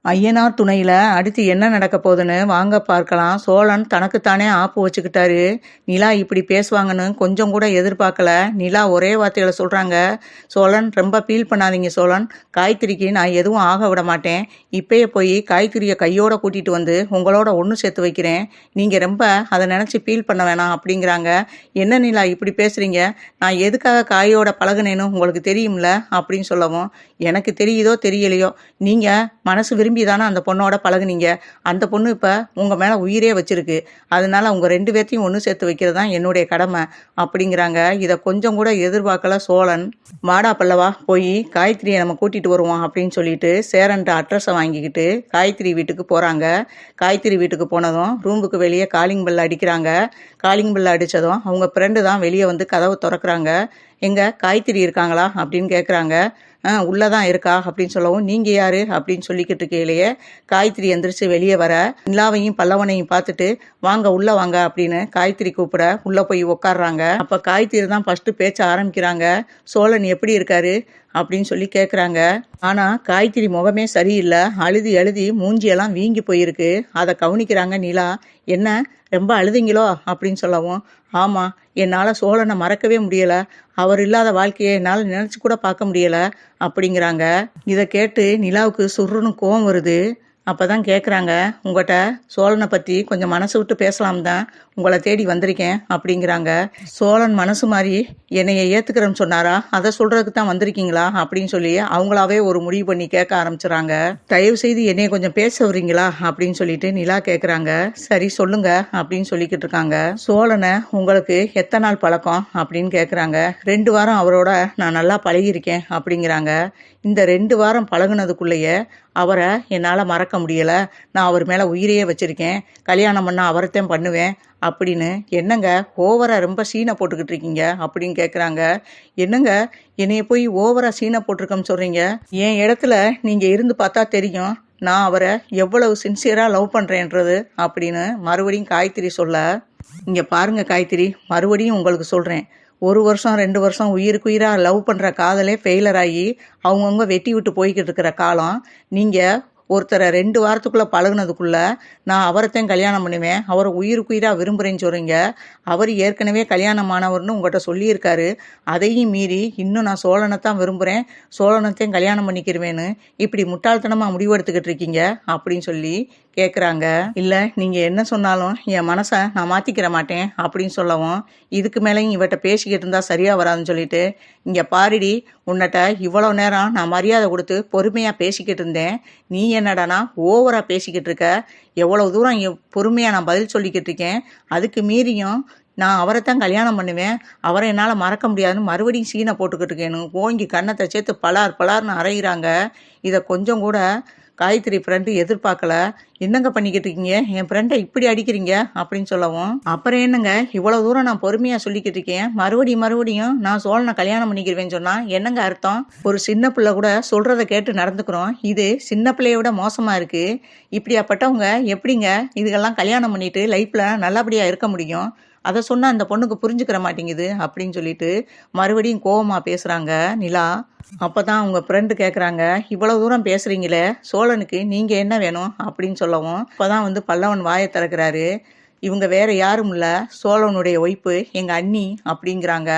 ஐயனார் துணையில அடுத்து என்ன நடக்க போகுதுன்னு வாங்க பார்க்கலாம். சோழன் தனக்குத்தானே ஆப்பு வச்சுக்கிட்டாரு. நிலா இப்படி பேசுவாங்கன்னு கொஞ்சம் கூட எதிர்பார்க்கல. நிலா ஒரே வார்த்தையில சொல்றாங்க, சோழன் ரொம்ப ஃபீல் பண்ணாதீங்க சோழன், காய்கறிக்கு நான் எதுவும் ஆக விட மாட்டேன். இப்பயே போய் காய்கறியை கையோட கூட்டிட்டு வந்து உங்களோட ஒன்று சேர்த்து வைக்கிறேன். நீங்க ரொம்ப அதை நினைச்சு ஃபீல் பண்ண வேணாம் அப்படிங்கிறாங்க. என்ன நிலா இப்படி பேசுறீங்க? நான் எதுக்காக காயோட பழகுனேன்னு உங்களுக்கு தெரியும்ல அப்படின்னு சொல்லவும், எனக்கு தெரியுதோ தெரியலையோ, நீங்க மனசு விரும்பி தானே அந்த பொண்ணோட பழகுனீங்க. அந்த பொண்ணு இப்போ உங்கள் மேலே உயிரே வச்சிருக்கு. அதனால உங்கள் ரெண்டு பேர்த்தையும் ஒன்று சேர்த்து வைக்கிறது தான் என்னுடைய கடமை அப்படிங்கிறாங்க. இதை கொஞ்சம் கூட எதிர்பார்க்கல சோழன். வாடா பல்லவா, போய் காயத்ரியை நம்ம கூட்டிகிட்டு வருவோம் அப்படின்னு சொல்லிட்டு சேரன்ட்ட அட்ரஸை வாங்கிக்கிட்டு காயத்ரி வீட்டுக்கு போகிறாங்க. காயத்ரி வீட்டுக்கு போனதும் ரூமுக்கு வெளியே காலிங் பெல் அடிக்கிறாங்க. காலிங் பெல் அடித்ததும் அவங்க ஃப்ரெண்டு தான் வெளியே வந்து கதவை திறக்கிறாங்க. எங்கே காயத்ரி இருக்காங்களா அப்படின்னு கேட்குறாங்க. உள்ளதான் இருக்கா அப்படின்னு சொல்லவும், நீங்க யாரு அப்படின்னு சொல்லிக்கிட்டு இருக்கையிலேயே காயத்ரி எந்திரிச்சு வெளியே வர நிலாவையும் பல்லவனையும் பார்த்துட்டு, வாங்க உள்ள வாங்க அப்படின்னு காயத்ரி கூப்பிட உள்ள போய் உட்காடுறாங்க. அப்ப காயத்ரி தான் ஃபர்ஸ்ட் பேச்ச ஆரம்பிக்கிறாங்க. சோழன் எப்படி இருக்காரு அப்படின்னு சொல்லி கேட்குறாங்க. ஆனால் காய்கறி முகமே சரியில்லை. அழுதி அழுதி மூஞ்சியெல்லாம் வீங்கி போயிருக்கு. அதை கவனிக்கிறாங்க நிலா. என்ன ரொம்ப அழுதிங்களோ அப்படின்னு சொல்லவும், ஆமாம், என்னால் சோழனை மறக்கவே முடியலை. அவர் இல்லாத வாழ்க்கையை என்னால் நினச்சி கூட பார்க்க முடியலை அப்படிங்கிறாங்க. இதை கேட்டு நிலாவுக்கு சுருன்னு கோவம் வருது. அப்போ தான் கேட்குறாங்க, உங்கள்கிட்ட சோழனை பற்றி கொஞ்சம் மனசு விட்டு பேசலாம் தான் உங்களை தேடி வந்திருக்கேன் அப்படிங்கிறாங்க. சோழன் மனசு மாதிரி என்னைய ஏற்றுக்கிறேன்னு சொன்னாரா, அதை சொல்கிறதுக்கு தான் வந்திருக்கீங்களா அப்படின்னு சொல்லி அவங்களாவே ஒரு முடிவு பண்ணி கேட்க ஆரம்பிச்சுறாங்க. தயவு செய்து என்னைய கொஞ்சம் பேச வரீங்களா அப்படின்னு சொல்லிட்டு நிலா கேட்குறாங்க. சரி சொல்லுங்க அப்படின்னு சொல்லிக்கிட்டு இருக்காங்க. சோழனை உங்களுக்கு எத்தனை நாள் பழக்கம் அப்படின்னு கேட்குறாங்க. 2 வாரம் அவரோட நான் நல்லா பழகியிருக்கேன் அப்படிங்கிறாங்க. இந்த 2 வாரம் பழகுனதுக்குள்ளேயே அவரை என்னால் மறக்க முடியலை. நான் அவர் மேலே உயிரையே வச்சுருக்கேன். கல்யாணம் பண்ணால் அவரைத்தான் பண்ணுவேன் அப்படின்னு. என்னங்க ஓவரா ரொம்ப சீனை போட்டுக்கிட்டு இருக்கீங்க அப்படின்னு கேட்குறாங்க. என்னங்க என்னைய போய் ஓவரா சீனை போட்டிருக்கோன்னு சொல்கிறீங்க? என் இடத்துல நீங்கள் இருந்து பார்த்தா தெரியும் நான் அவரை எவ்வளவு சின்சியராக லவ் பண்ணுறேன்றது அப்படின்னு மறுபடியும் காயத்ரி சொல்ல, இங்கே பாருங்க காயத்ரி, மறுபடியும் உங்களுக்கு சொல்கிறேன், 1 வருஷம் 2 வருஷம் உயிருக்கு உயிராக லவ் பண்ணுற காதலே ஃபெயிலர் ஆகி அவங்கவுங்க வெட்டி விட்டு போய்கிட்டு இருக்கிற காலம். நீங்கள் ஒருத்தரை 2 வாரத்துக்குள்ளே பழகுனதுக்குள்ளே நான் அவரைத்தான் கல்யாணம் பண்ணுவேன், அவரை உயிருக்கு உயிராக விரும்புகிறேன்னு சொல்கிறீங்க. அவர் ஏற்கனவே கல்யாணமானவர்னு உங்கள்கிட்ட சொல்லியிருக்காரு. அதையும் மீறி இன்னும் நான் சோழனைத்தான் விரும்புகிறேன், சோழனைத்தான் கல்யாணம் பண்ணிக்கிருவேன்னு இப்படி முட்டாள்தனமாக முடிவெடுத்துக்கிட்டு இருக்கீங்க அப்படின்னு சொல்லி கேட்குறாங்க. இல்லை நீங்கள் என்ன சொன்னாலும் என் மனசை நான் மாற்றிக்கிற மாட்டேன் அப்படின்னு சொல்லவும், இதுக்கு மேலேயும் இவட்ட பேசிக்கிட்டு இருந்தால் சரியாக வராதுன்னு சொல்லிட்டு, இங்கே பாரிடி, உன்னிட்ட இவ்வளோ நேரம் நான் மரியாதை கொடுத்து பொறுமையாக பேசிக்கிட்டு இருந்தேன், நீ என்னடானா ஓவராக பேசிக்கிட்டு இருக்க. எவ்வளோ தூரம் பொறுமையாக நான் பதில் சொல்லிக்கிட்டு இருக்கேன், அதுக்கு மீறியும் நான் அவரைத்தான் கல்யாணம் பண்ணுவேன், அவரை என்னால் மறக்க முடியாதுன்னு மறுபடியும் சீனை போட்டுக்கிட்டு இருக்கேன்னு ஓங்கி கன்னத்தை சேர்த்து பலார் பலார்னு அரைகிறாங்க. இதை கொஞ்சம் கூட காயத்ரி ஃப்ரெண்டு எதிர்பார்க்கல. என்னங்க பண்ணிக்கிட்டு இருக்கீங்க, என் ஃப்ரெண்டை இப்படி அடிக்கிறீங்க அப்படின்னு சொல்லவும், அப்புறம் என்னங்க இவ்வளவு தூரம் நான் பொறுமையாக சொல்லிக்கிட்டு இருக்கேன், மறுபடியும் நான் சோழனை கல்யாணம் பண்ணிக்கிறேன்னு சொன்னா என்னங்க அர்த்தம்? ஒரு சின்ன பிள்ளை கூட சொல்றதை கேட்டு நடந்துக்கிறோம், இது சின்ன பிள்ளைய விட மோசமா இருக்கு. இப்படியாப்பட்டவங்க எப்படிங்க இதுக்கெல்லாம் கல்யாணம் பண்ணிட்டு லைஃப்ல நல்லபடியா இருக்க முடியும்? அதை சொன்னா அந்த பொண்ணுக்கு புரிஞ்சுக்கிற மாட்டேங்குது அப்படின்னு சொல்லிட்டு மறுபடியும் கோவமா பேசுறாங்க நிலா. அப்பதான் அவங்க ஃப்ரெண்டு கேட்குறாங்க, இவ்வளவு தூரம் பேசுறீங்களே, சோழனுக்கு நீங்க என்ன வேணும் அப்படின்னு சொல்லவும், அப்பதான் வந்து பல்லவன் வாயை திறக்கிறாரு. இவங்க வேற யாரும் இல்லை, சோழனுடைய ஒய்ஃபு, எங்கள் அண்ணி அப்படிங்கிறாங்க.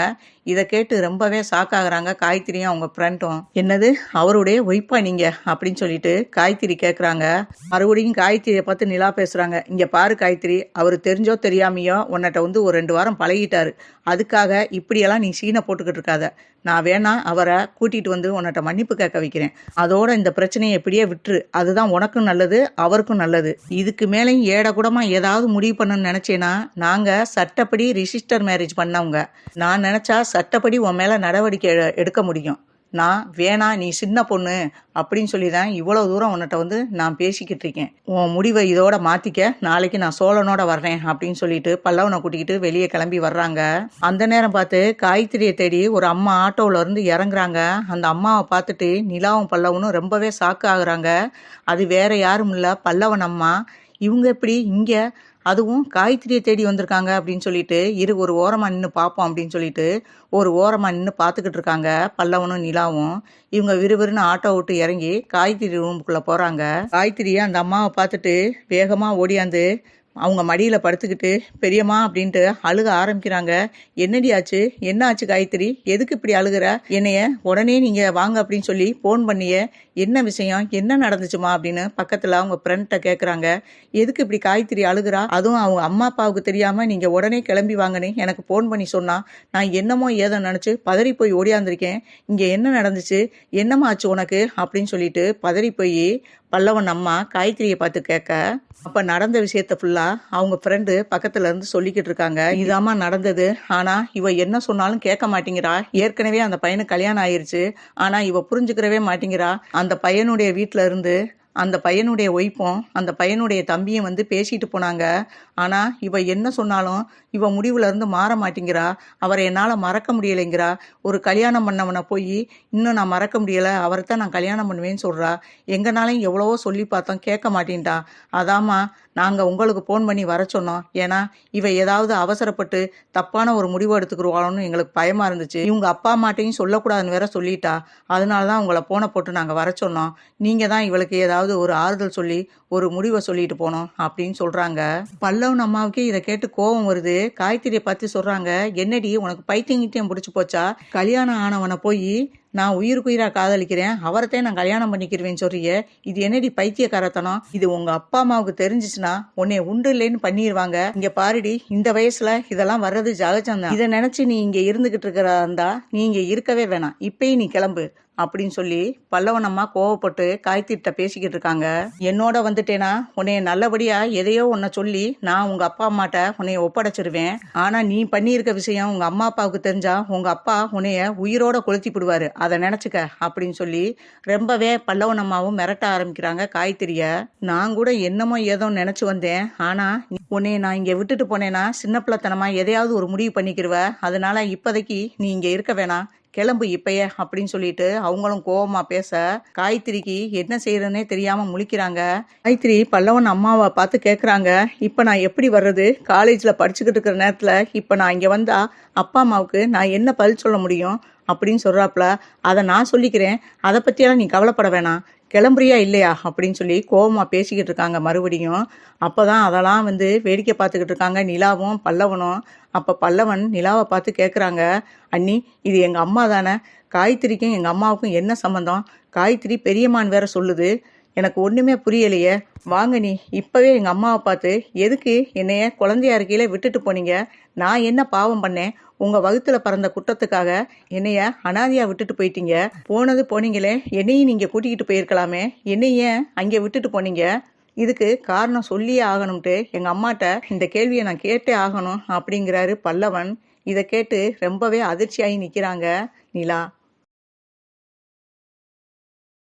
இதை கேட்டு ரொம்பவே ஷாக்காகிறாங்க காயத்ரியும் அவங்க ஃப்ரெண்டும். என்னது அவருடைய ஒய்ஃபா நீங்கள் அப்படின்னு சொல்லிட்டு காயத்ரி கேட்குறாங்க. மறுபடியும் காயத்ரியை பார்த்து நிலா பேசுகிறாங்க. இங்கே பாரு காயத்ரி, அவர் தெரிஞ்சோ தெரியாமையோ உன்னிட்ட வந்து ஒரு 2 வாரம் பழகிட்டாரு. அதுக்காக இப்படியெல்லாம் நீ சீனை போட்டுக்கிட்டு இருக்காத. நான் வேணா அவரை கூட்டிகிட்டு வந்து உன்னிட்ட மன்னிப்பு கேட்க வைக்கிறேன். அதோட இந்த பிரச்சனையை எப்படியே விட்டுரு. அதுதான் உனக்கும் நல்லது, அவருக்கும் நல்லது. இதுக்கு மேலேயும் ஏடக்கூடமாக ஏதாவது முடிவு பண்ணணும்னு நினச்சேன்னா, நாங்கள் சட்டப்படி ரிஜிஸ்டர் மேரேஜ் பண்ணவங்க. நான் நினச்சா சட்டப்படி உன் மேலே நடவடிக்கை எடுக்க முடியும். நான் வேணா, நீ சின்ன பொண்ணு அப்படின்னு சொல்லி தான் இவ்வளோ தூரம் உன்னிட்ட வந்து நான் பேசிக்கிட்டு இருக்கேன். உன் முடிவை இதோட மாற்றிக்க, நாளைக்கு நான் சோழனோட வர்றேன் அப்படின்னு சொல்லிட்டு பல்லவனை கூட்டிக்கிட்டு வெளியே கிளம்பி வர்றாங்க. அந்த நேரம் பார்த்து காயத்ரியை தேடி ஒரு அம்மா ஆட்டோவில் இருந்து இறங்குறாங்க. அந்த அம்மாவை பார்த்துட்டு நிலாவும் பல்லவனும் ரொம்பவே ஷாக்கு ஆகுறாங்க. அது வேற யாரும் இல்லை, பல்லவன் அம்மா. இவங்க எப்படி இங்க? அதுவும் காயத்ரியை தேடி வந்திருக்காங்க அப்படின்னு சொல்லிட்டு, இரு ஒரு ஓரமா நின்னு பார்ப்போம் அப்படின்னு சொல்லிட்டு, ஒரு ஓரமா நின்னு பார்த்துக்கிட்டு இருக்காங்க பல்லவனும், நிலாவும். இவங்க விறுவிறுன்னு ஆட்டோ விட்டு இறங்கி காயத்ரி ரூமுக்குள்ள போறாங்க. காயத்ரி அந்த அம்மாவை பார்த்துட்டு வேகமா ஓடியாந்து அவங்க மடியில படுத்துக்கிட்டு, பெரியம்மா அப்படின்ட்டு அழுக ஆரம்பிக்கிறாங்க. என்னடி ஆச்சு? என்ன ஆச்சு காயத்ரி? எதுக்கு இப்படி அழுகுற? என்னைய உடனே நீங்க வாங்க அப்படின்னு சொல்லி போன் பண்ணியே, என்ன விஷயம்? என்ன நடந்துச்சுமா? அப்படின்னு பக்கத்துல அவங்க ஃப்ரெண்ட்ட கேக்குறாங்க. எதுக்கு இப்படி காயத்ரி அழுகுறா? அதுவும் அவங்க அம்மா அப்பாவுக்கு தெரியாம நீங்க உடனே கிளம்பி வாங்கன்னு எனக்கு போன் பண்ணி சொன்னா, நான் என்னமோ ஏதோ நினைச்சு பதறி போய் ஓடியாந்திருக்கேன். இங்க என்ன நடந்துச்சு? என்னம்மா ஆச்சு உனக்கு? அப்படின்னு சொல்லிட்டு பதறி போய் பல்லவன் அம்மா காயத்ரியை பார்த்து கேட்க, அப்ப நடந்த விஷயத்த ஃபுல்லா அவங்க ஃப்ரெண்டு பக்கத்துல இருந்து சொல்லிக்கிட்டு இருக்காங்க. இதாம்மா நடந்தது. ஆனா இவ என்ன சொன்னாலும் கேட்க மாட்டேங்கிறா. ஏற்கனவே அந்த பையனுக்கு கல்யாணம் ஆயிருச்சு. ஆனா இவ புரிஞ்சுக்கிறவே மாட்டேங்கிறா. அந்த பையனுடைய வீட்டுல இருந்து அந்த பையனுடைய ஒய்ஃபும் அந்த பையனுடைய தம்பியும் வந்து பேசிட்டு போனாங்க. ஆனா இவ என்ன சொன்னாலும் இவ முடிவுல இருந்து மாற மாட்டேங்கிறா. அவரை என்னால மறக்க முடியலைங்கிறா. ஒரு கல்யாணம் பண்ணவனை போய் இன்னும் நான் மறக்க முடியல, அவரைத்தான் நான் கல்யாணம் பண்ணுவேன்னு சொல்றா. எங்கனாலையும் எவ்வளவோ சொல்லி பார்த்தோம், கேட்க மாட்டேன்ட்டா. அதாம்மா நாங்க உங்களுக்கு போன் பண்ணி வர சொன்னோம். ஏன்னா இவ ஏதாவது அவசரப்பட்டு தப்பான ஒரு முடிவு எடுத்துக்கிடுவாளோன்னு எங்களுக்கு பயமா இருந்துச்சு. இவங்க அப்பா அம்மாட்டையும் சொல்லக்கூடாதுன்னு வேற சொல்லிட்டா. அதனாலதான் உங்களை போனை போட்டு நாங்க வர சொன்னோம். நீங்க தான் இவளுக்கு ஏதாவது ஒரு ஆறுதல் சொல்லி ஒரு முடிவை சொல்லிட்டு போனோம் அப்படின்னு சொல்றாங்க. பல்லவன் அம்மாவுக்கே இதை கேட்டு கோபம் வருது. காயத்ரியை பார்த்து சொல்றாங்க, என்னடி உனக்கு பைத்தியம் பிடிச்சு போச்சா? கல்யாணம் ஆனவனை போய் நான் உயிருக்குயிரா காதலிக்கிறேன், அவரைத்தான் நான் கல்யாணம் பண்ணிக்கிறேன்னு சொல்றிய. இது என்னடி பைத்தியக்காரத்தனம்? இது உங்க அப்பா அம்மாவுக்கு தெரிஞ்சிச்சுன்னா உன்னை உண்டு இல்லைன்னு பண்ணிடுவாங்க. இங்க பாருடி, இந்த வயசுல இதெல்லாம் வர்றது ஜகஜம்தான். இதை நினைச்சு நீ இங்க இருந்துகிட்டு இருக்கிறதா இருந்தா நீ இங்க இருக்கவே வேணாம். இப்பயும் நீ கிளம்பு அப்படின்னு சொல்லி பல்லவன் அம்மா கோவப்பட்டு காயத்ரிட்ட பேசிக்கிட்டு இருக்காங்க. என்னோட வந்துட்டேனா உன்னைய நல்லபடியா எதையோ உன்னை சொல்லி நான் உங்க அப்பா அம்மாட்ட உன்னைய ஒப்படைச்சிருவேன். ஆனா நீ பண்ணியிருக்க விஷயம் உங்க அம்மா அப்பாவுக்கு தெரிஞ்சா உங்க அப்பா உன்னைய உயிரோட கொளுத்தி விடுவாரு, அதை நினைச்சுக்க அப்படின்னு சொல்லி ரொம்பவே பல்லவன் அம்மாவும் மிரட்ட ஆரம்பிக்கிறாங்க காயத்ரிய. நான் கூட என்னமோ ஏதோ நினைச்சு வந்தேன். ஆனா உன்னைய நான் இங்க விட்டுட்டு போனேன்னா சின்ன பிள்ளைத்தனமா எதையாவது ஒரு முடிவு பண்ணிக்கிருவ. அதனால இப்போதைக்கு நீ இங்க இருக்க வேணாம், கிளம்பு இப்பயே அப்படின்னு சொல்லிட்டு அவங்களும் கோவமா பேச காயத்ரிக்கு என்ன செய்யறதுன்னே தெரியாம முழிக்கிறாங்க. காயத்ரி பல்லவன் அம்மாவை பார்த்து கேக்குறாங்க, இப்ப நான் எப்படி வர்றது? காலேஜ்ல படிச்சுக்கிட்டு இருக்கிற நேரத்துல இப்ப நான் இங்க வந்தா அப்பா அம்மாவுக்கு நான் என்ன பதில் சொல்ல முடியும் அப்படின்னு சொல்றாப்புல. அதை நான் சொல்லிக்கிறேன், அதை பத்தியெல்லாம் நீ கவலைப்பட வேணாம், கிளம்புறியா இல்லையா அப்படின்னு சொல்லி கோவமா பேசிக்கிட்டு இருக்காங்க மறுபடியும். அப்பதான் அதெல்லாம் வந்து வேடிக்கை பார்த்துக்கிட்டு இருக்காங்க நிலாவும் பல்லவனும். அப்ப பல்லவன் நிலாவை பார்த்து கேட்குறாங்க, அண்ணி இது எங்க அம்மா தானே? காயத்ரிக்கும் எங்க அம்மாவுக்கும் என்ன சம்மந்தம்? காயத்ரி பெரியம்மான் வேற சொல்லுது. எனக்கு ஒண்ணுமே புரியலையே. வாங்க நீ இப்பவே எங்க அம்மாவை பார்த்து, எதுக்கு என்னைய குழந்தையா இருக்கையில விட்டுட்டு போனீங்க? நான் என்ன பாவம் பண்ணேன்? உங்க வகுத்துல பிறந்த குற்றத்துக்காக என்னைய அனாதையா விட்டுட்டு போயிட்டீங்க. போனது போனீங்களே, என்னையும் நீங்க கூட்டிக்கிட்டு போயிருக்கலாமே, என்னைய அங்கே விட்டுட்டு போனீங்க. இதுக்கு காரணம் சொல்லியே ஆகணும்ட்டு எங்க அம்மாட்ட இந்த கேள்வியை நான் கேட்டே ஆகணும் அப்படிங்கிறாரு பல்லவன். இதை கேட்டு ரொம்பவே அதிர்ச்சியாகி நிக்கிறாங்க நிலா.